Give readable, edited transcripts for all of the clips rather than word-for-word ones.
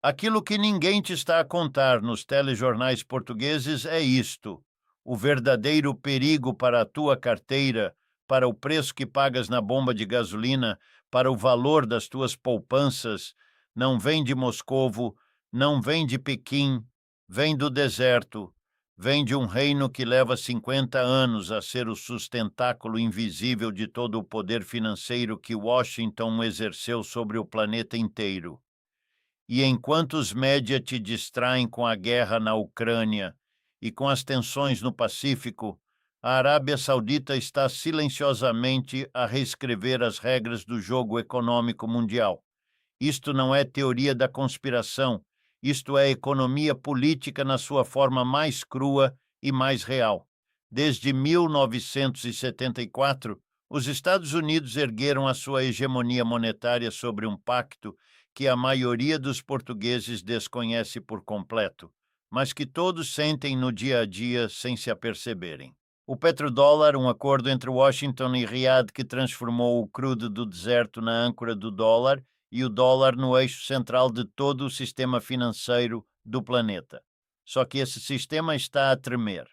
Aquilo que ninguém te está a contar nos telejornais portugueses é isto: o verdadeiro perigo para a tua carteira, para o preço que pagas na bomba de gasolina, para o valor das tuas poupanças, não vem de Moscovo, não vem de Pequim, vem do deserto, vem de um reino que leva 50 anos a ser o sustentáculo invisível de todo o poder financeiro que Washington exerceu sobre o planeta inteiro. E enquanto os média te distraem com a guerra na Ucrânia e com as tensões no Pacífico, a Arábia Saudita está silenciosamente a reescrever as regras do jogo econômico mundial. Isto não é teoria da conspiração, isto é economia política na sua forma mais crua e mais real. Desde 1974, os Estados Unidos ergueram a sua hegemonia monetária sobre um pacto que a maioria dos portugueses desconhece por completo, mas que todos sentem no dia a dia sem se aperceberem. O petrodólar, um acordo entre Washington e Riad que transformou o crudo do deserto na âncora do dólar e o dólar no eixo central de todo o sistema financeiro do planeta. Só que esse sistema está a tremer.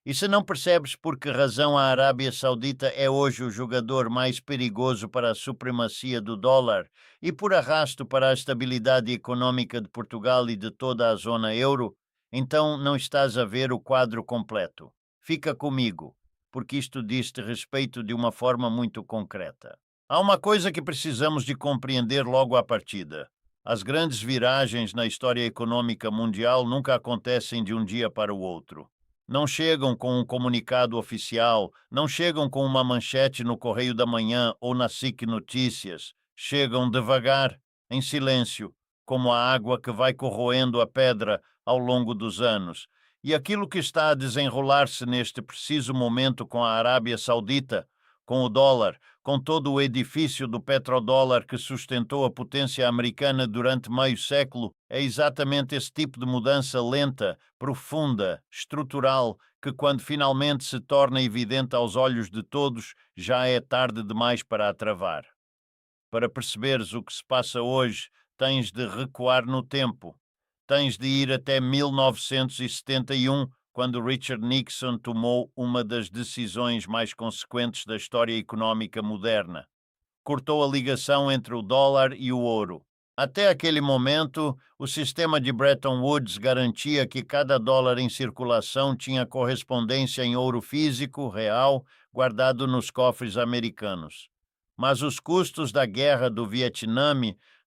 E se não percebes por que razão a Arábia Saudita é hoje o jogador mais perigoso para a supremacia do dólar e por arrasto para a estabilidade econômica de Portugal e de toda a zona euro, então não estás a ver o quadro completo. Fica comigo, porque isto diz-te respeito de uma forma muito concreta. Há uma coisa que precisamos de compreender logo à partida. As grandes viragens na história econômica mundial nunca acontecem de um dia para o outro. Não chegam com um comunicado oficial, não chegam com uma manchete no Correio da Manhã ou na SIC Notícias. Chegam devagar, em silêncio, como a água que vai corroendo a pedra ao longo dos anos. E aquilo que está a desenrolar-se neste preciso momento com a Arábia Saudita, com o dólar, com todo o edifício do petrodólar que sustentou a potência americana durante meio século, é exatamente esse tipo de mudança lenta, profunda, estrutural, que quando finalmente se torna evidente aos olhos de todos, já é tarde demais para a travar. Para perceberes o que se passa hoje, tens de recuar no tempo. Tens de ir até 1971, quando Richard Nixon tomou uma das decisões mais consequentes da história econômica moderna. Cortou a ligação entre o dólar e o ouro. Até aquele momento, o sistema de Bretton Woods garantia que cada dólar em circulação tinha correspondência em ouro físico, real, guardado nos cofres americanos. Mas os custos da guerra do Vietnã,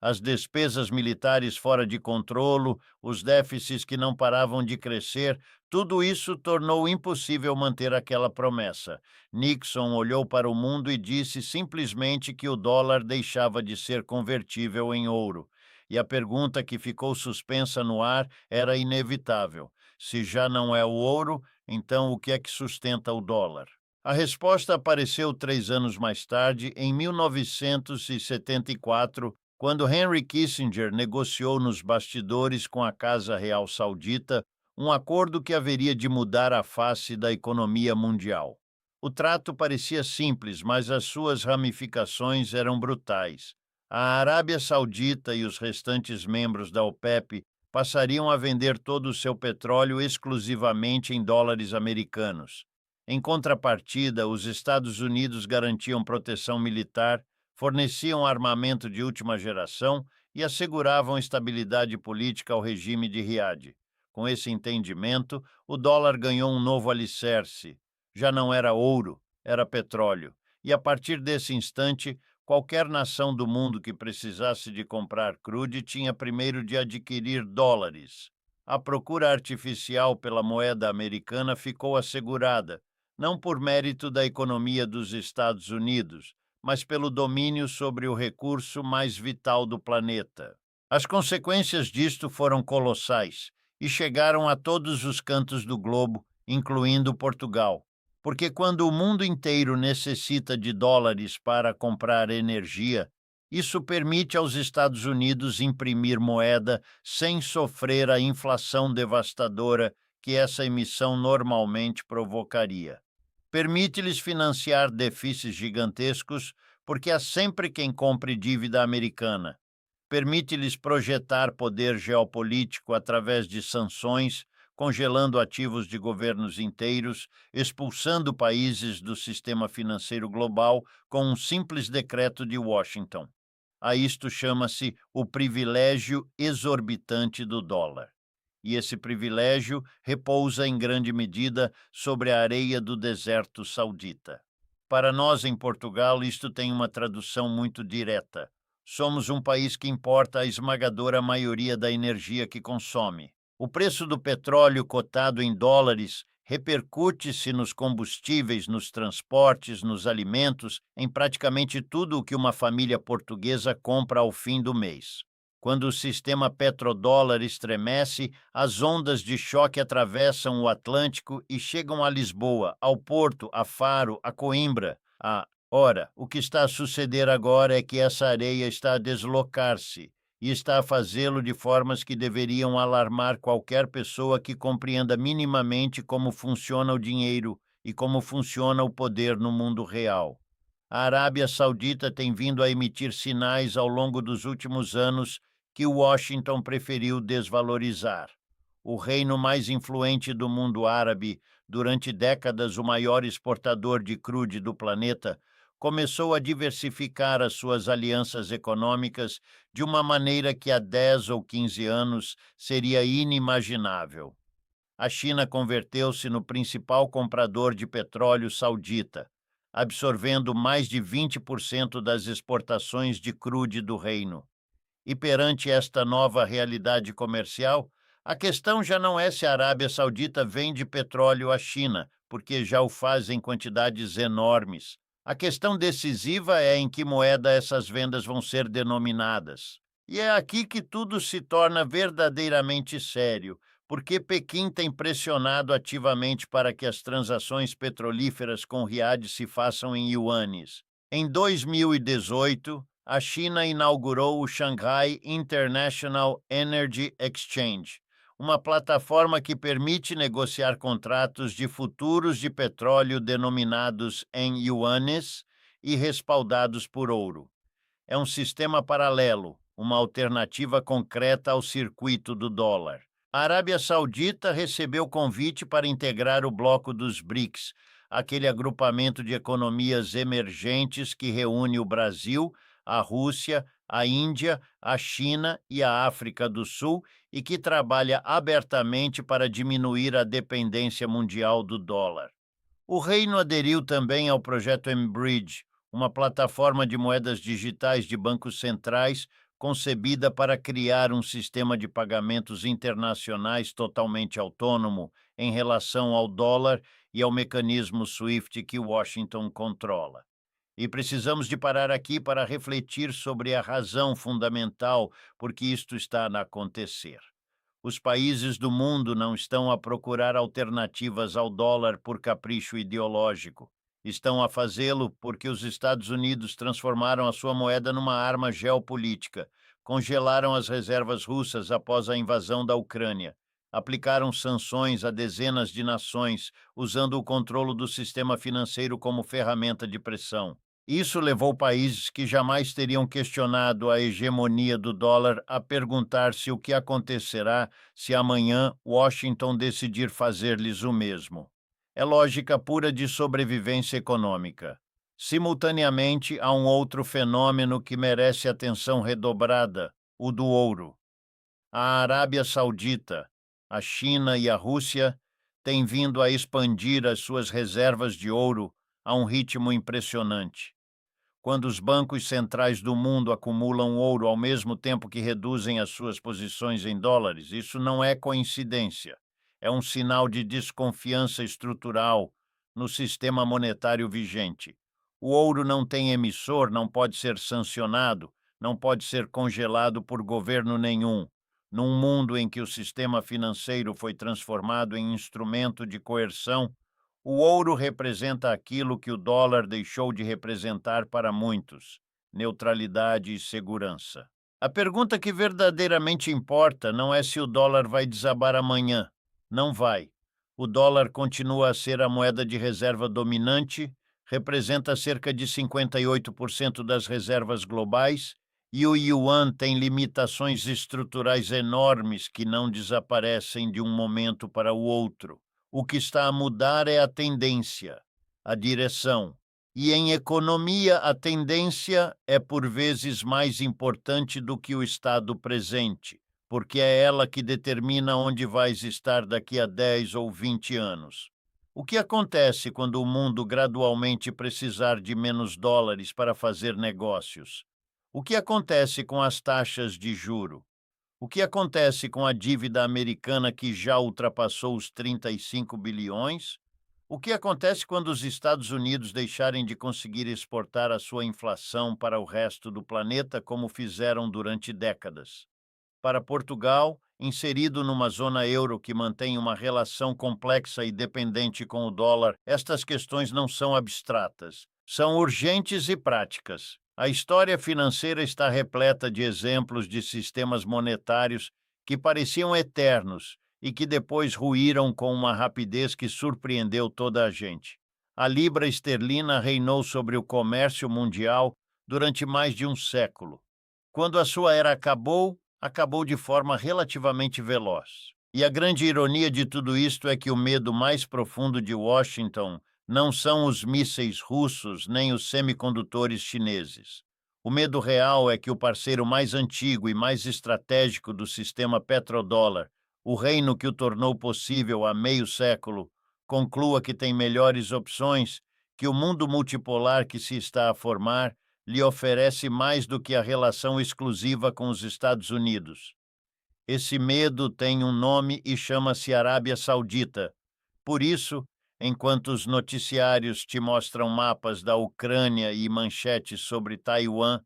as despesas militares fora de controlo, os déficits que não paravam de crescer, tudo isso tornou impossível manter aquela promessa. Nixon olhou para o mundo e disse simplesmente que o dólar deixava de ser convertível em ouro. E a pergunta que ficou suspensa no ar era inevitável. Se já não é o ouro, então o que é que sustenta o dólar? A resposta apareceu 3 anos mais tarde, em 1974, quando Henry Kissinger negociou nos bastidores com a Casa Real Saudita um acordo que haveria de mudar a face da economia mundial. O trato parecia simples, mas as suas ramificações eram brutais. A Arábia Saudita e os restantes membros da OPEP passariam a vender todo o seu petróleo exclusivamente em dólares americanos. Em contrapartida, os Estados Unidos garantiam proteção militar, forneciam armamento de última geração e asseguravam estabilidade política ao regime de Riad. Com esse entendimento, o dólar ganhou um novo alicerce. Já não era ouro, era petróleo. E a partir desse instante, qualquer nação do mundo que precisasse de comprar crude tinha primeiro de adquirir dólares. A procura artificial pela moeda americana ficou assegurada, não por mérito da economia dos Estados Unidos, mas pelo domínio sobre o recurso mais vital do planeta. As consequências disto foram colossais e chegaram a todos os cantos do globo, incluindo Portugal. Porque quando o mundo inteiro necessita de dólares para comprar energia, isso permite aos Estados Unidos imprimir moeda sem sofrer a inflação devastadora que essa emissão normalmente provocaria. Permite-lhes financiar déficits gigantescos, porque há sempre quem compre dívida americana. permite-lhes projetar poder geopolítico através de sanções, congelando ativos de governos inteiros, expulsando países do sistema financeiro global com um simples decreto de Washington. A isto chama-se o privilégio exorbitante do dólar. E esse privilégio repousa em grande medida sobre a areia do deserto saudita. Para nós, em Portugal, isto tem uma tradução muito direta. Somos um país que importa a esmagadora maioria da energia que consome. O preço do petróleo cotado em dólares repercute-se nos combustíveis, nos transportes, nos alimentos, em praticamente tudo o que uma família portuguesa compra ao fim do mês. Quando o sistema petrodólar estremece, as ondas de choque atravessam o Atlântico e chegam a Lisboa, ao Porto, a Faro, a Coimbra. Ora, o que está a suceder agora é que essa areia está a deslocar-se e está a fazê-lo de formas que deveriam alarmar qualquer pessoa que compreenda minimamente como funciona o dinheiro e como funciona o poder no mundo real. A Arábia Saudita tem vindo a emitir sinais ao longo dos últimos anos que Washington preferiu desvalorizar. O reino mais influente do mundo árabe, durante décadas o maior exportador de crude do planeta, começou a diversificar as suas alianças econômicas de uma maneira que há 10 ou 15 anos seria inimaginável. A China converteu-se no principal comprador de petróleo saudita, absorvendo mais de 20% das exportações de crude do reino. E perante esta nova realidade comercial, a questão já não é se a Arábia Saudita vende petróleo à China, porque já o faz em quantidades enormes. A questão decisiva é em que moeda essas vendas vão ser denominadas. E é aqui que tudo se torna verdadeiramente sério, porque Pequim tem pressionado ativamente para que as transações petrolíferas com Riad se façam em yuanes. Em 2018, a China inaugurou o Shanghai International Energy Exchange, uma plataforma que permite negociar contratos de futuros de petróleo denominados em yuanes e respaldados por ouro. É um sistema paralelo, uma alternativa concreta ao circuito do dólar. A Arábia Saudita recebeu convite para integrar o bloco dos BRICS, aquele agrupamento de economias emergentes que reúne o Brasil, a Rússia, a Índia, a China e a África do Sul e que trabalha abertamente para diminuir a dependência mundial do dólar. O reino aderiu também ao projeto mBridge, uma plataforma de moedas digitais de bancos centrais concebida para criar um sistema de pagamentos internacionais totalmente autônomo em relação ao dólar e ao mecanismo SWIFT que Washington controla. E precisamos de parar aqui para refletir sobre a razão fundamental por que isto está a acontecer. Os países do mundo não estão a procurar alternativas ao dólar por capricho ideológico. Estão a fazê-lo porque os Estados Unidos transformaram a sua moeda numa arma geopolítica, congelaram as reservas russas após a invasão da Ucrânia, aplicaram sanções a dezenas de nações, usando o controle do sistema financeiro como ferramenta de pressão. Isso levou países que jamais teriam questionado a hegemonia do dólar a perguntar-se o que acontecerá se amanhã Washington decidir fazer-lhes o mesmo. É lógica pura de sobrevivência econômica. Simultaneamente, há um outro fenômeno que merece atenção redobrada, o do ouro. A Arábia Saudita, a China e a Rússia têm vindo a expandir as suas reservas de ouro a um ritmo impressionante. Quando os bancos centrais do mundo acumulam ouro ao mesmo tempo que reduzem as suas posições em dólares, isso não é coincidência. É um sinal de desconfiança estrutural no sistema monetário vigente. O ouro não tem emissor, não pode ser sancionado, não pode ser congelado por governo nenhum. Num mundo em que o sistema financeiro foi transformado em instrumento de coerção, o ouro representa aquilo que o dólar deixou de representar para muitos: neutralidade e segurança. A pergunta que verdadeiramente importa não é se o dólar vai desabar amanhã. Não vai. O dólar continua a ser a moeda de reserva dominante, representa cerca de 58% das reservas globais E o yuan tem limitações estruturais enormes que não desaparecem de um momento para o outro. O que está a mudar é a tendência, a direção. E em economia, a tendência é por vezes mais importante do que o estado presente, porque é ela que determina onde vais estar daqui a 10 ou 20 anos. O que acontece quando o mundo gradualmente precisar de menos dólares para fazer negócios? O que acontece com as taxas de juro? O que acontece com a dívida americana que já ultrapassou os 35 bilhões? O que acontece quando os Estados Unidos deixarem de conseguir exportar a sua inflação para o resto do planeta como fizeram durante décadas? Para Portugal, inserido numa zona euro que mantém uma relação complexa e dependente com o dólar, estas questões não são abstratas, são urgentes e práticas. A história financeira está repleta de exemplos de sistemas monetários que pareciam eternos e que depois ruíram com uma rapidez que surpreendeu toda a gente. A libra esterlina reinou sobre o comércio mundial durante mais de um século. Quando a sua era acabou, acabou de forma relativamente veloz. E a grande ironia de tudo isto é que o medo mais profundo de Washington não são os mísseis russos nem os semicondutores chineses. O medo real é que o parceiro mais antigo e mais estratégico do sistema petrodólar, o reino que o tornou possível há meio século, conclua que tem melhores opções, que o mundo multipolar que se está a formar lhe oferece mais do que a relação exclusiva com os Estados Unidos. Esse medo tem um nome e chama-se Arábia Saudita. Por isso, enquanto os noticiários te mostram mapas da Ucrânia e manchetes sobre Taiwan,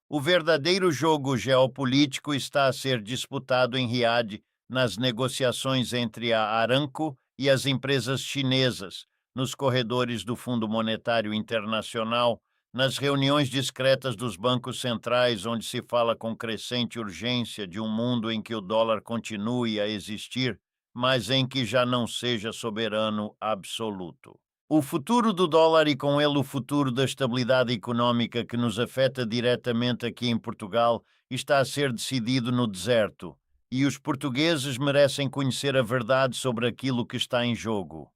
o verdadeiro jogo geopolítico está a ser disputado em Riad nas negociações entre a Aramco e as empresas chinesas, nos corredores do Fundo Monetário Internacional, nas reuniões discretas dos bancos centrais, onde se fala com crescente urgência de um mundo em que o dólar continue a existir, mas em que já não seja soberano absoluto. O futuro do dólar e com ele o futuro da estabilidade econômica que nos afeta diretamente aqui em Portugal está a ser decidido no deserto, e os portugueses merecem conhecer a verdade sobre aquilo que está em jogo.